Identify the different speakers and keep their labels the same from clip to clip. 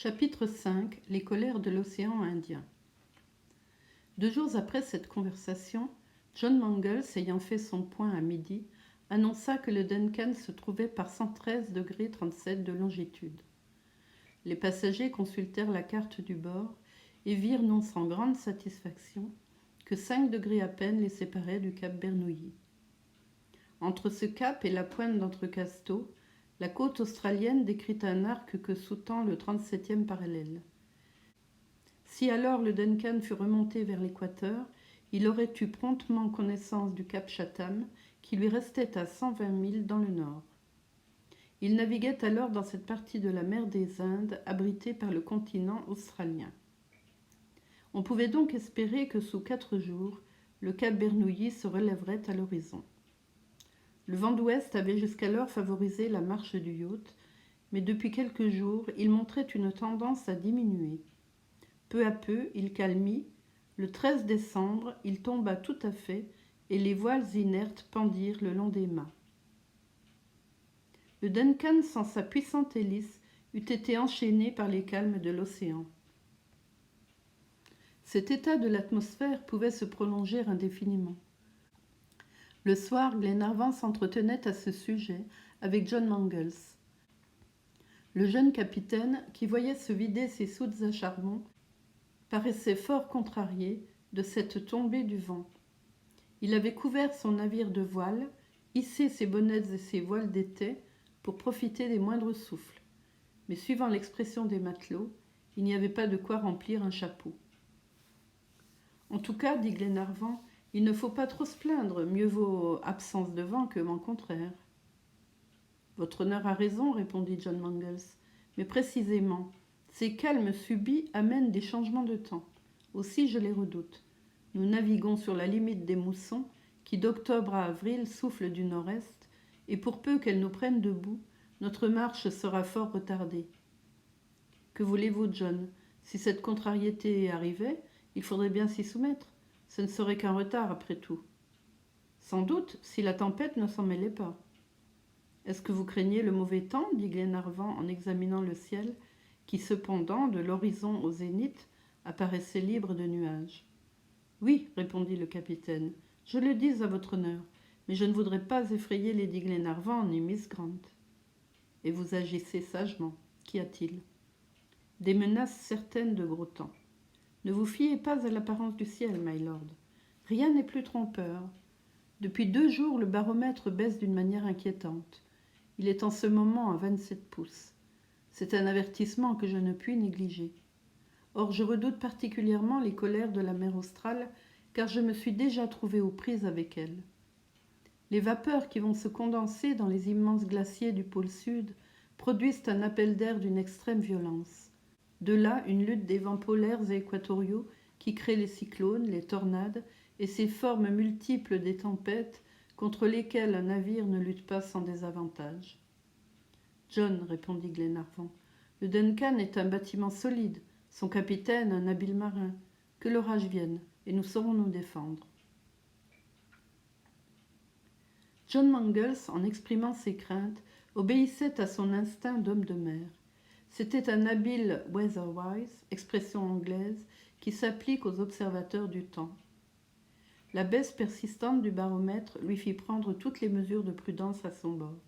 Speaker 1: Chapitre 5 Les colères de l'océan Indien. 2 jours après cette conversation, John Mangles, ayant fait son point à midi, annonça que le Duncan se trouvait par 113,37 de longitude. Les passagers consultèrent la carte du bord et virent non sans grande satisfaction que 5 degrés à peine les séparaient du cap Bernoulli. Entre ce cap et la pointe d'Entrecasteaux, la côte australienne décrit un arc que sous-tend le 37e parallèle. Si alors le Duncan fût remonté vers l'équateur, il aurait eu promptement connaissance du cap Chatham, qui lui restait à 120 milles dans le nord. Il naviguait alors dans cette partie de la mer des Indes abritée par le continent australien. On pouvait donc espérer que sous 4 jours, le cap Bernoulli se relèverait à l'horizon. Le vent d'ouest avait jusqu'alors favorisé la marche du yacht, mais depuis quelques jours, il montrait une tendance à diminuer. Peu à peu, il calmit. Le 13 décembre, il tomba tout à fait et les voiles inertes pendirent le long des mâts. Le Duncan, sans sa puissante hélice, eût été enchaîné par les calmes de l'océan. Cet état de l'atmosphère pouvait se prolonger indéfiniment. Le soir, Glenarvan s'entretenait à ce sujet avec John Mangles. Le jeune capitaine, qui voyait se vider ses soutes à charbon, paraissait fort contrarié de cette tombée du vent. Il avait couvert son navire de voiles, hissé ses bonnettes et ses voiles d'étai pour profiter des moindres souffles. Mais suivant l'expression des matelots, il n'y avait pas de quoi remplir un chapeau. En tout cas, dit Glenarvan, il ne faut pas trop se plaindre, mieux vaut absence de vent que vent contraire. Votre honneur a raison, répondit John Mangles, mais précisément, ces calmes subits amènent des changements de temps. Aussi je les redoute. Nous naviguons sur la limite des moussons, qui d'octobre à avril soufflent du nord-est, et pour peu qu'elles nous prennent debout, notre marche sera fort retardée. Que voulez-vous, John? Si cette contrariété arrivait, il faudrait bien s'y soumettre. Ce ne serait qu'un retard après tout. Sans doute, si la tempête ne s'en mêlait pas. Est-ce que vous craignez le mauvais temps? Dit Glenarvan en examinant le ciel, qui cependant, de l'horizon au zénith, apparaissait libre de nuages. Oui, répondit le capitaine, je le dis à votre honneur, mais je ne voudrais pas effrayer lady Glenarvan ni Miss Grant. Et vous agissez sagement. Qu'y a-t-il? Des menaces certaines de gros temps. Ne vous fiez pas à l'apparence du ciel, my lord. Rien n'est plus trompeur. Depuis 2 jours, le baromètre baisse d'une manière inquiétante. Il est en ce moment à 27 pouces. C'est un avertissement que je ne puis négliger. Or, je redoute particulièrement les colères de la mer australe, car je me suis déjà trouvé aux prises avec elle. Les vapeurs qui vont se condenser dans les immenses glaciers du pôle sud produisent un appel d'air d'une extrême violence. De là, une lutte des vents polaires et équatoriaux qui créent les cyclones, les tornades et ces formes multiples des tempêtes contre lesquelles un navire ne lutte pas sans désavantage. John, répondit Glenarvan, le Duncan est un bâtiment solide, son capitaine un habile marin. Que l'orage vienne, et nous saurons nous défendre. John Mangles, en exprimant ses craintes, obéissait à son instinct d'homme de mer. C'était un habile weatherwise, expression anglaise, qui s'applique aux observateurs du temps. La baisse persistante du baromètre lui fit prendre toutes les mesures de prudence à son bord.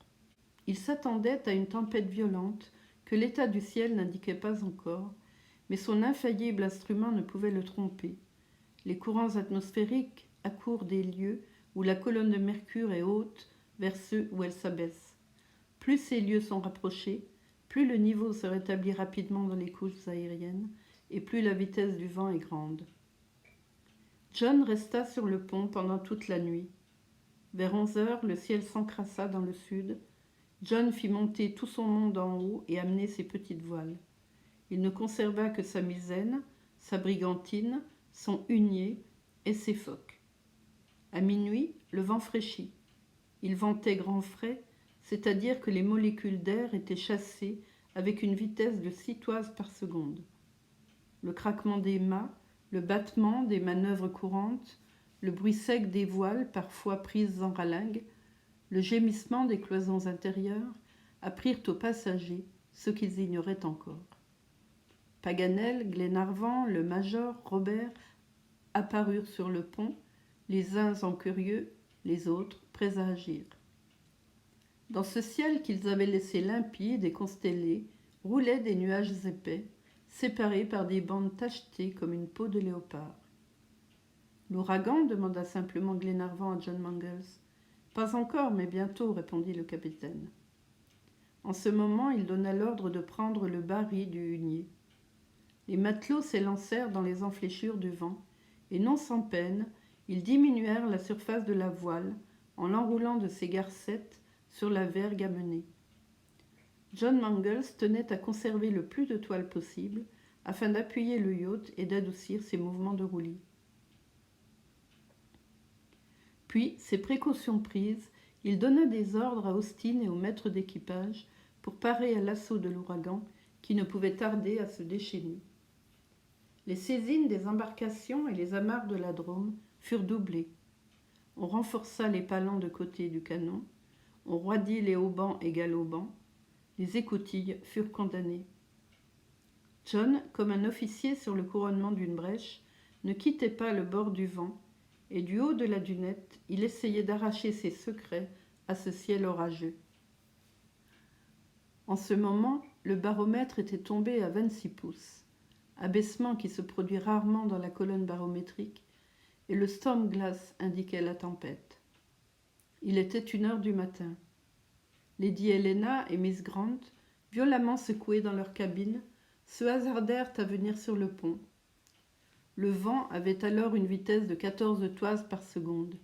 Speaker 1: Il s'attendait à une tempête violente que l'état du ciel n'indiquait pas encore, mais son infaillible instrument ne pouvait le tromper. Les courants atmosphériques accourent des lieux où la colonne de mercure est haute vers ceux où elle s'abaisse. Plus ces lieux sont rapprochés, plus le niveau se rétablit rapidement dans les couches aériennes et plus la vitesse du vent est grande. John resta sur le pont pendant toute la nuit. Vers 11 heures, le ciel s'encrassa dans le sud. John fit monter tout son monde en haut et amener ses petites voiles. Il ne conserva que sa misaine, sa brigantine, son hunier et ses focs. À minuit, le vent fraîchit. Il ventait grand frais, c'est-à-dire que les molécules d'air étaient chassées avec une vitesse de 6 toises par seconde. Le craquement des mâts, le battement des manœuvres courantes, le bruit sec des voiles parfois prises en ralingue, le gémissement des cloisons intérieures apprirent aux passagers ce qu'ils ignoraient encore. Paganel, Glenarvan, le major, Robert apparurent sur le pont, les uns en curieux, les autres prêts à agir. Dans ce ciel qu'ils avaient laissé limpide et constellé, roulaient des nuages épais, séparés par des bandes tachetées comme une peau de léopard. L'ouragan demanda simplement Glenarvan à John Mangles. Pas encore, mais bientôt, répondit le capitaine. En ce moment, il donna l'ordre de prendre le bas-ris du hunier. Les matelots s'élancèrent dans les enfléchures du vent, et non sans peine, ils diminuèrent la surface de la voile en l'enroulant de ses garcettes sur la vergue à mener. John Mangles tenait à conserver le plus de toile possible afin d'appuyer le yacht et d'adoucir ses mouvements de roulis. Puis, ces précautions prises, il donna des ordres à Austin et au maître d'équipage pour parer à l'assaut de l'ouragan qui ne pouvait tarder à se déchaîner. Les saisines des embarcations et les amarres de la Drôme furent doublées. On renforça les palans de côté du canon, on roidit les haubans et galopants, les écoutilles furent condamnées. John, comme un officier sur le couronnement d'une brèche, ne quittait pas le bord du vent, et du haut de la dunette, il essayait d'arracher ses secrets à ce ciel orageux. En ce moment, le baromètre était tombé à 26 pouces, abaissement qui se produit rarement dans la colonne barométrique, et le storm glass indiquait la tempête. Il était 1h du matin. Lady Helena et Miss Grant, violemment secouées dans leur cabine, se hasardèrent à venir sur le pont. Le vent avait alors une vitesse de 14 toises par seconde.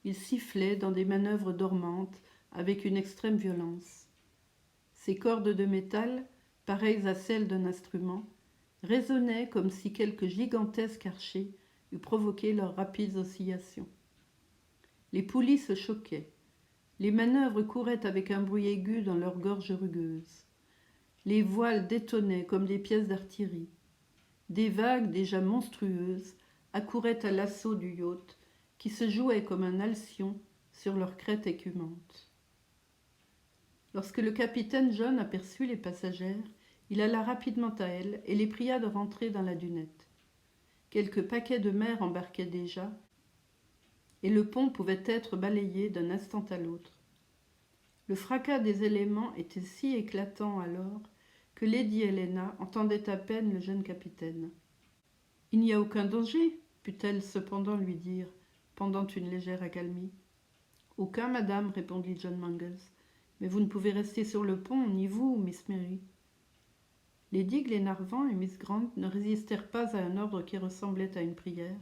Speaker 1: Il sifflait dans des manœuvres dormantes avec une extrême violence. Ses cordes de métal, pareilles à celles d'un instrument, résonnaient comme si quelque gigantesque archer eût provoqué leurs rapides oscillations. Les poulies se choquaient. Les manœuvres couraient avec un bruit aigu dans leurs gorges rugueuses. Les voiles détonnaient comme des pièces d'artillerie. Des vagues déjà monstrueuses accouraient à l'assaut du yacht, qui se jouait comme un alcyon sur leur crête écumante. Lorsque le capitaine John aperçut les passagères, il alla rapidement à elles et les pria de rentrer dans la dunette. Quelques paquets de mer embarquaient déjà, et le pont pouvait être balayé d'un instant à l'autre. Le fracas des éléments était si éclatant alors que Lady Helena entendait à peine le jeune capitaine. « Il n'y a aucun danger » put-elle cependant lui dire, pendant une légère accalmie. « Aucun, madame, » répondit John Mangles. « Mais vous ne pouvez rester sur le pont, ni vous, Miss Mary. » Lady Glenarvan et Miss Grant ne résistèrent pas à un ordre qui ressemblait à une prière,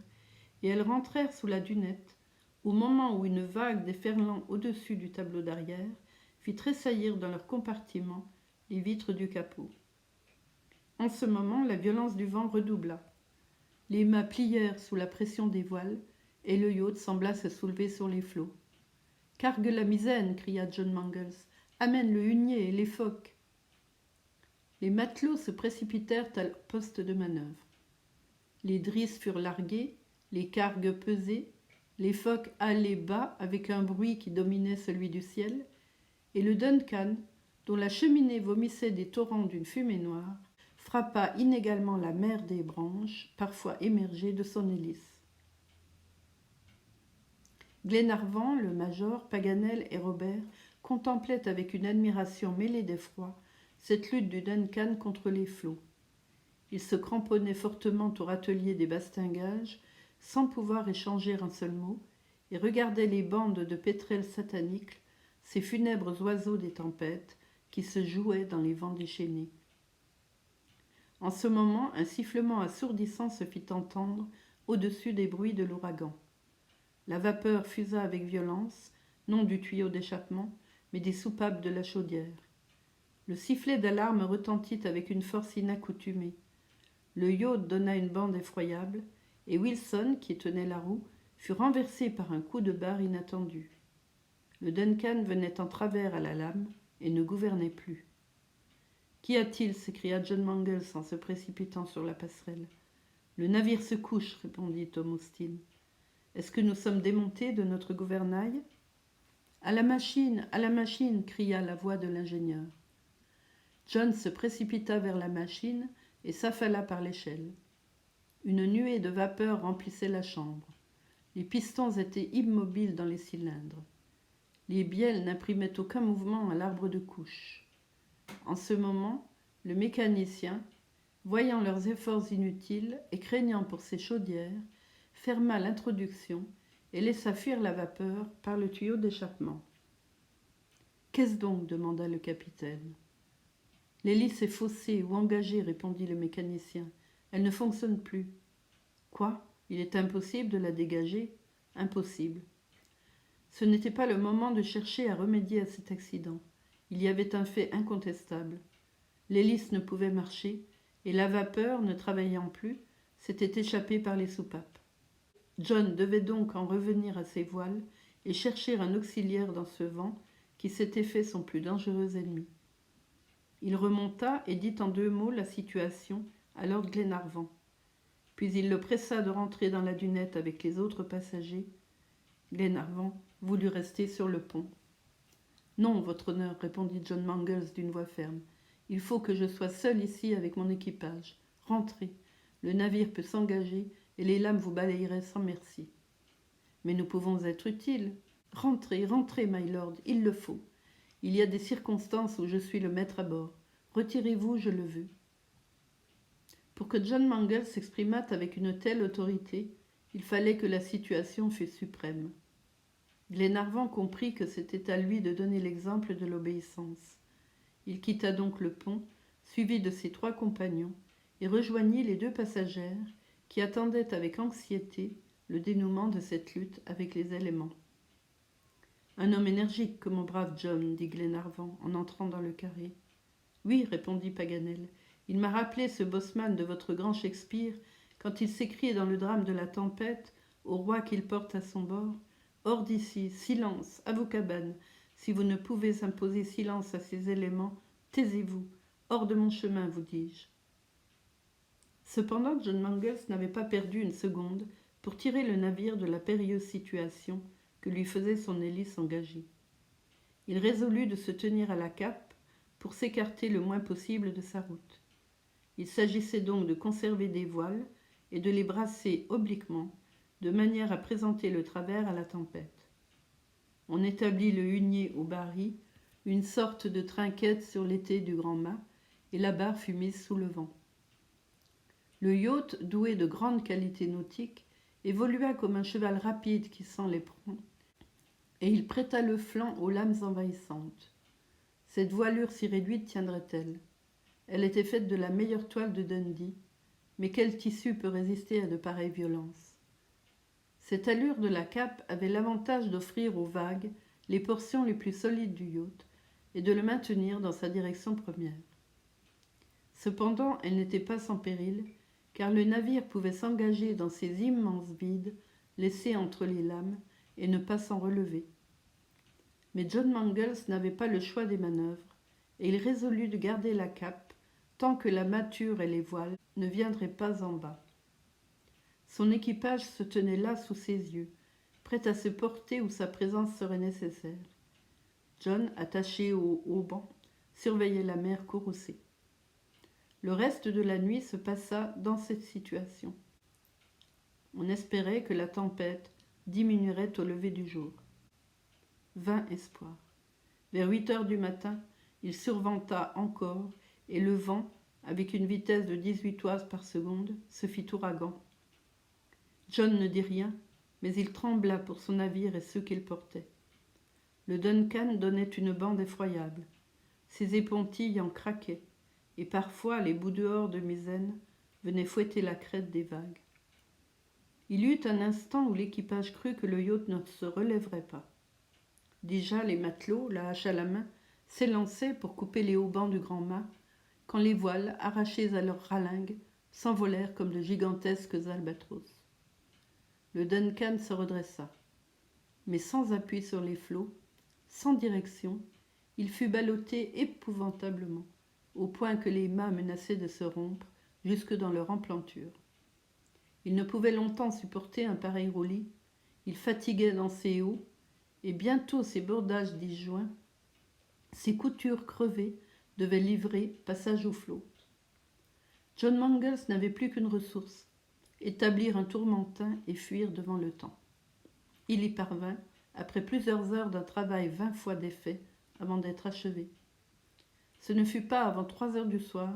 Speaker 1: et elles rentrèrent sous la dunette, au moment où une vague déferlant au-dessus du tableau d'arrière fit tressaillir dans leur compartiment les vitres du capot. En ce moment, la violence du vent redoubla. Les mâts plièrent sous la pression des voiles, et le yacht sembla se soulever sur les flots. « Cargue la misaine » cria John Mangles. « Amène le hunier et les focs !» Les matelots se précipitèrent à leur poste de manœuvre. Les drisses furent larguées, les cargues pesées, les focs halaient bas avec un bruit qui dominait celui du ciel, et le Duncan, dont la cheminée vomissait des torrents d'une fumée noire, frappa inégalement la mer des branches, parfois émergées de son hélice. Glenarvan, le major, Paganel et Robert contemplaient avec une admiration mêlée d'effroi cette lutte du Duncan contre les flots. Ils se cramponnaient fortement au râtelier des bastingages, sans pouvoir échanger un seul mot, et regardaient les bandes de pétrels sataniques, ces funèbres oiseaux des tempêtes, qui se jouaient dans les vents déchaînés. En ce moment, un sifflement assourdissant se fit entendre au-dessus des bruits de l'ouragan. La vapeur fusa avec violence, non du tuyau d'échappement, mais des soupapes de la chaudière. Le sifflet d'alarme retentit avec une force inaccoutumée. Le yacht donna une bande effroyable, et Wilson, qui tenait la roue, fut renversé par un coup de barre inattendu. Le Duncan venait en travers à la lame et ne gouvernait plus. « Qu'y a-t-il » s'écria John Mangles en se précipitant sur la passerelle. « Le navire se couche » répondit Tom Austin. « Est-ce que nous sommes démontés de notre gouvernail ?»« À la machine, à la machine » cria la voix de l'ingénieur. John se précipita vers la machine et s'affala par l'échelle. Une nuée de vapeur remplissait la chambre. Les pistons étaient immobiles dans les cylindres. Les bielles n'imprimaient aucun mouvement à l'arbre de couche. En ce moment, le mécanicien, voyant leurs efforts inutiles et craignant pour ses chaudières, ferma l'introduction et laissa fuir la vapeur par le tuyau d'échappement. « Qu'est-ce donc » demanda le capitaine. « L'hélice est faussée ou engagée, » répondit le mécanicien. « Elle ne fonctionne plus. »« Quoi ? Il est impossible de la dégager ? » ?»« Impossible. » Ce n'était pas le moment de chercher à remédier à cet accident. Il y avait un fait incontestable. L'hélice ne pouvait marcher, et la vapeur, ne travaillant plus, s'était échappée par les soupapes. John devait donc en revenir à ses voiles et chercher un auxiliaire dans ce vent qui s'était fait son plus dangereux ennemi. Il remonta et dit en 2 mots la situation à Lord Glenarvan. Puis il le pressa de rentrer dans la dunette avec les autres passagers. Glenarvan voulut rester sur le pont. « Non, votre honneur, » répondit John Mangles d'une voix ferme. « Il faut que je sois seul ici avec mon équipage. Rentrez. Le navire peut s'engager et les lames vous balayeraient sans merci. »« Mais nous pouvons être utiles. Rentrez, rentrez, my lord, il le faut. Il y a des circonstances où je suis le maître à bord. Retirez-vous, je le veux. » Pour que John Mangles s'exprimât avec une telle autorité, il fallait que la situation fût suprême. Glenarvan comprit que c'était à lui de donner l'exemple de l'obéissance. Il quitta donc le pont, suivi de ses 3 compagnons, et rejoignit les 2 passagères qui attendaient avec anxiété le dénouement de cette lutte avec les éléments. « Un homme énergique que mon brave John, » dit Glenarvan en entrant dans le carré. « Oui, » répondit Paganel, « il m'a rappelé ce bosseman de votre grand Shakespeare quand il s'écrie dans le drame de la tempête au roi qu'il porte à son bord. Hors d'ici, silence, à vos cabanes. Si vous ne pouvez imposer silence à ces éléments, taisez-vous. Hors de mon chemin, vous dis-je. » Cependant, John Mangles n'avait pas perdu une seconde pour tirer le navire de la périlleuse situation que lui faisait son hélice engagée. Il résolut de se tenir à la cape pour s'écarter le moins possible de sa route. Il s'agissait donc de conserver des voiles et de les brasser obliquement, de manière à présenter le travers à la tempête. On établit le hunier au barri, une sorte de trinquette sur l'étai du grand mât, et la barre fut mise sous le vent. Le yacht, doué de grandes qualités nautiques, évolua comme un cheval rapide qui sent l'éperon, et il prêta le flanc aux lames envahissantes. Cette voilure si réduite tiendrait-elle ? Elle était faite de la meilleure toile de Dundee, mais quel tissu peut résister à de pareilles violences ? Cette allure de la cape avait l'avantage d'offrir aux vagues les portions les plus solides du yacht et de le maintenir dans sa direction première. Cependant, elle n'était pas sans péril, car le navire pouvait s'engager dans ces immenses vides laissés entre les lames et ne pas s'en relever. Mais John Mangles n'avait pas le choix des manœuvres, et il résolut de garder la cape tant que la mâture et les voiles ne viendraient pas en bas. Son équipage se tenait là sous ses yeux, prêt à se porter où sa présence serait nécessaire. John, attaché au haubans, surveillait la mer courroucée. Le reste de la nuit se passa dans cette situation. On espérait que la tempête diminuerait au lever du jour. Vain espoir. Vers 8 heures du matin, il surventa encore et le vent, avec une vitesse de 18 toises par seconde, se fit ouragan. John ne dit rien, mais il trembla pour son navire et ceux qu'il portait. Le Duncan donnait une bande effroyable. Ses épontilles en craquaient, et parfois les bouts dehors de misaine venaient fouetter la crête des vagues. Il y eut un instant où l'équipage crut que le yacht ne se relèverait pas. Déjà les matelots, la hache à la main, s'élançaient pour couper les haubans du grand mât, quand les voiles, arrachées à leurs ralingues, s'envolèrent comme de gigantesques albatros. Le Duncan se redressa, mais sans appui sur les flots, sans direction, il fut ballotté épouvantablement, au point que les mâts menaçaient de se rompre jusque dans leur emplanture. Il ne pouvait longtemps supporter un pareil roulis, il fatiguait dans ses hauts, et bientôt ses bordages disjoints, ses coutures crevées, devaient livrer passage au flot. John Mangles n'avait plus qu'une ressource, établir un tourmentin et fuir devant le temps. Il y parvint, après plusieurs heures d'un travail 20 fois défait, avant d'être achevé. Ce ne fut pas avant 3 heures du soir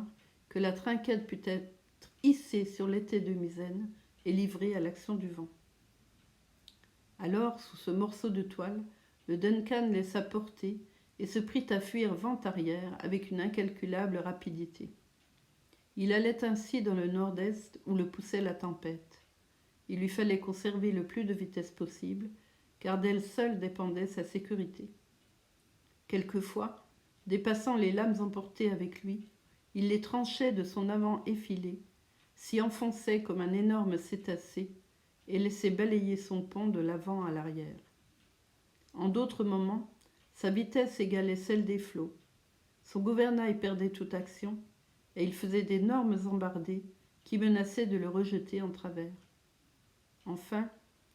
Speaker 1: que la trinquette put être hissée sur l'étai de misaine et livrée à l'action du vent. Alors, sous ce morceau de toile, le Duncan laissa porter et se prit à fuir vent arrière avec une incalculable rapidité. Il allait ainsi dans le nord-est où le poussait la tempête. Il lui fallait conserver le plus de vitesse possible, car d'elle seule dépendait sa sécurité. Quelquefois, dépassant les lames emportées avec lui, il les tranchait de son avant effilé, s'y enfonçait comme un énorme cétacé et laissait balayer son pont de l'avant à l'arrière. En d'autres moments, sa vitesse égalait celle des flots. Son gouvernail perdait toute action et il faisait d'énormes embardées qui menaçaient de le rejeter en travers. Enfin,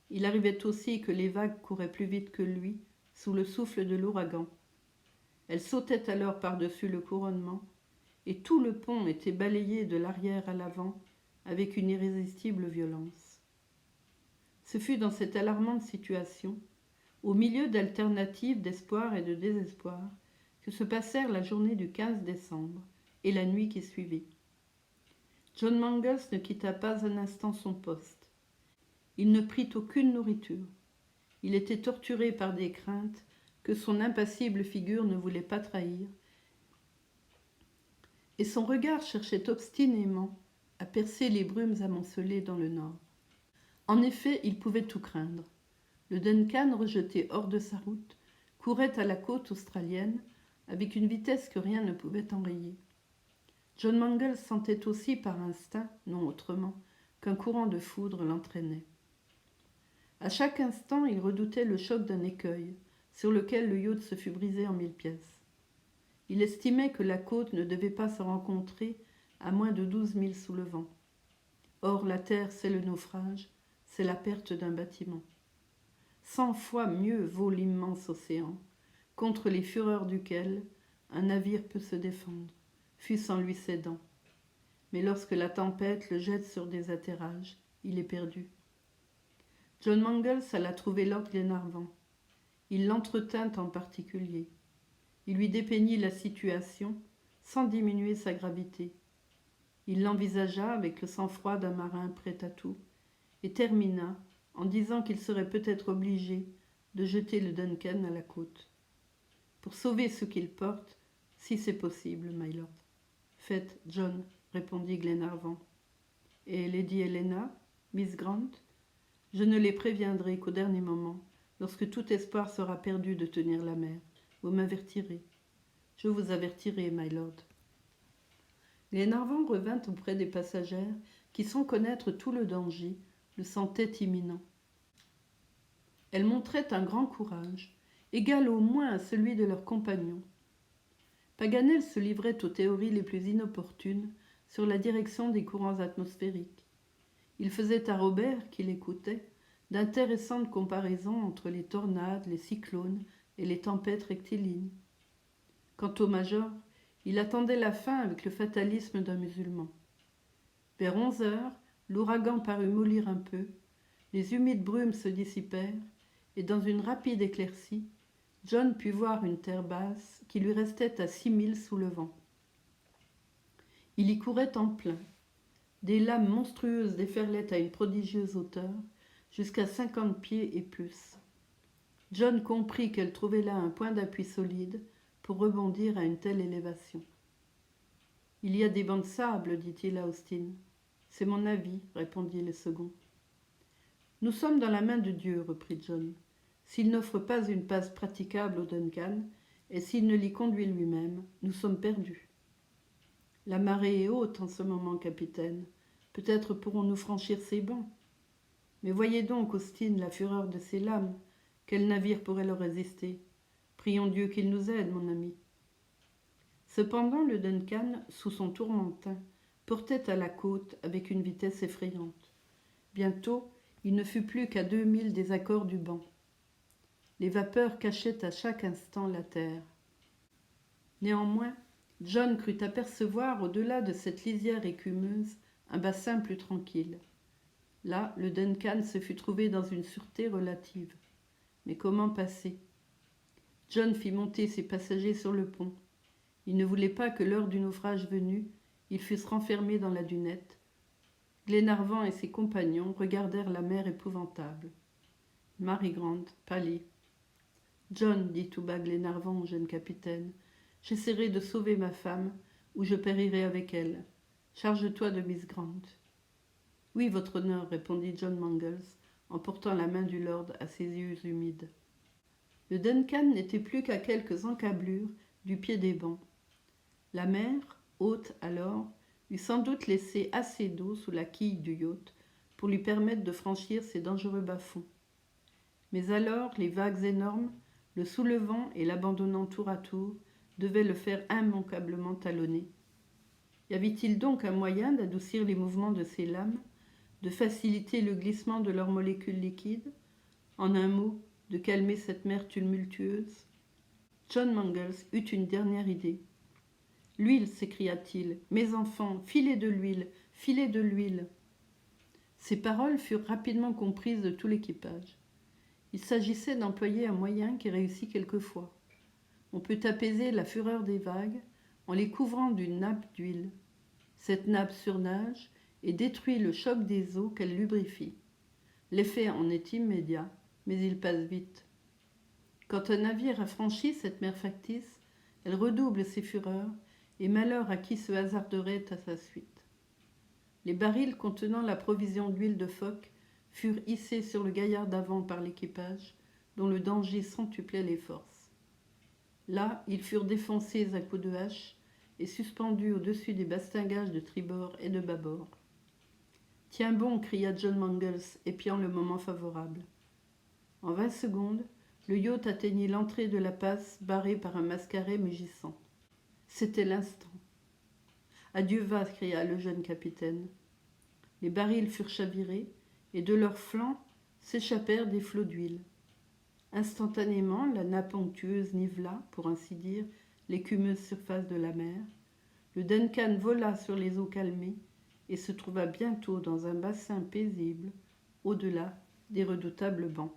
Speaker 1: il arrivait aussi que les vagues couraient plus vite que lui sous le souffle de l'ouragan. Elles sautaient alors par-dessus le couronnement et tout le pont était balayé de l'arrière à l'avant avec une irrésistible violence. Ce fut dans cette alarmante situation, au milieu d'alternatives d'espoir et de désespoir, que se passèrent la journée du 15 décembre et la nuit qui suivit. John Mangles ne quitta pas un instant son poste. Il ne prit aucune nourriture. Il était torturé par des craintes que son impassible figure ne voulait pas trahir, et son regard cherchait obstinément à percer les brumes amoncelées dans le nord. En effet, il pouvait tout craindre. Le Duncan, rejeté hors de sa route, courait à la côte australienne avec une vitesse que rien ne pouvait enrayer. John Mangles sentait aussi par instinct, non autrement, qu'un courant de foudre l'entraînait. À chaque instant, il redoutait le choc d'un écueil, sur lequel le yacht se fût brisé en 1000 pièces. Il estimait que la côte ne devait pas se rencontrer à moins de 12 milles sous le vent. Or, la terre, c'est le naufrage, c'est la perte d'un bâtiment. 100 fois mieux vaut l'immense océan, contre les fureurs duquel un navire peut se défendre, fût-ce en lui cédant. Mais lorsque la tempête le jette sur des atterrages, il est perdu. John Mangles alla trouver Lord Glenarvan. Il l'entretint en particulier. Il lui dépeignit la situation sans diminuer sa gravité. Il l'envisagea avec le sang-froid d'un marin prêt à tout et termina en disant qu'il serait peut-être obligé de jeter le Duncan à la côte. Pour sauver ce qu'il porte, si c'est possible, my lord. Faites, John, répondit Glenarvan. Et Lady Helena, Miss Grant? Je ne les préviendrai qu'au dernier moment, lorsque tout espoir sera perdu de tenir la mer. Vous m'avertirez. Je vous avertirai, my lord. Glenarvan revint auprès des passagères qui, sans connaître tout le danger, le sentaient imminent. Elles montraient un grand courage, égal au moins à celui de leurs compagnons. Paganel se livrait aux théories les plus inopportunes sur la direction des courants atmosphériques. Il faisait à Robert, qui l'écoutait, d'intéressantes comparaisons entre les tornades, les cyclones et les tempêtes rectilignes. Quant au major, il attendait la fin avec le fatalisme d'un musulman. Vers 11 heures, l'ouragan parut mollir un peu, les humides brumes se dissipèrent, et dans une rapide éclaircie, John put voir une terre basse qui lui restait à 6 milles sous le vent. Il y courait en plein. Des lames monstrueuses déferlaient à une prodigieuse hauteur, jusqu'à 50 pieds et plus. John comprit qu'elle trouvait là un point d'appui solide pour rebondir à une telle élévation. « Il y a des bancs de sable, dit-il à Austin. « C'est mon avis, répondit le second. « Nous sommes dans la main de Dieu, reprit John. S'il n'offre pas une passe praticable au Duncan, et s'il ne l'y conduit lui-même, nous sommes perdus. La marée est haute en ce moment, capitaine. Peut-être pourrons-nous franchir ces bancs. Mais voyez donc, Austin, la fureur de ces lames. Quel navire pourrait leur résister? Prions Dieu qu'il nous aide, mon ami. » Cependant, le Duncan, sous son tourmentin, portait à la côte avec une vitesse effrayante. Bientôt, il ne fut plus qu'à 2 milles des accords du banc. Les vapeurs cachaient à chaque instant la terre. Néanmoins, John crut apercevoir au-delà de cette lisière écumeuse un bassin plus tranquille. Là, le Duncan se fut trouvé dans une sûreté relative. Mais comment passer? John fit monter ses passagers sur le pont. Il ne voulait pas que l'heure du naufrage venue, ils fussent renfermés dans la dunette. Glenarvan et ses compagnons regardèrent la mer épouvantable. Mary Grant pâlit. « John, dit tout bas Glenarvan au jeune capitaine, j'essaierai de sauver ma femme, ou je périrai avec elle. Charge-toi de Miss Grant. » « Oui, votre honneur, répondit John Mangles, en portant la main du lord à ses yeux humides. Le Duncan n'était plus qu'à quelques encablures du pied des bancs. La mer, haute alors, eût sans doute laissé assez d'eau sous la quille du yacht pour lui permettre de franchir ces dangereux bas-fonds. Mais alors, les vagues énormes, le soulevant et l'abandonnant tour à tour, devaient le faire immanquablement talonner. Y avait-il donc un moyen d'adoucir les mouvements de ces lames, de faciliter le glissement de leurs molécules liquides, en un mot, de calmer cette mer tumultueuse? John Mangles eut une dernière idée. « L'huile » s'écria-t-il. « Mes enfants, filez de l'huile, filez de l'huile !» Ces paroles furent rapidement comprises de tout l'équipage. Il s'agissait d'employer un moyen qui réussit quelquefois. On peut apaiser la fureur des vagues en les couvrant d'une nappe d'huile. Cette nappe surnage et détruit le choc des eaux qu'elle lubrifie. L'effet en est immédiat, mais il passe vite. Quand un navire a franchi cette mer factice, elle redouble ses fureurs, et malheur à qui se hasarderait à sa suite. Les barils contenant la provision d'huile de phoque furent hissés sur le gaillard d'avant par l'équipage, dont le danger centuplait les forces. Là, ils furent défoncés à coups de hache et suspendus au-dessus des bastingages de tribord et de bâbord. « Tiens bon !» cria John Mangles, épiant le moment favorable. En 20 secondes, le yacht atteignit l'entrée de la passe barrée par un mascaret mugissant. C'était l'instant. « À Dieu va !» cria le jeune capitaine. Les barils furent chavirés et de leurs flancs s'échappèrent des flots d'huile. Instantanément, la nappe onctueuse nivela, pour ainsi dire, l'écumeuse surface de la mer. Le Duncan vola sur les eaux calmées et se trouva bientôt dans un bassin paisible, au-delà des redoutables bancs.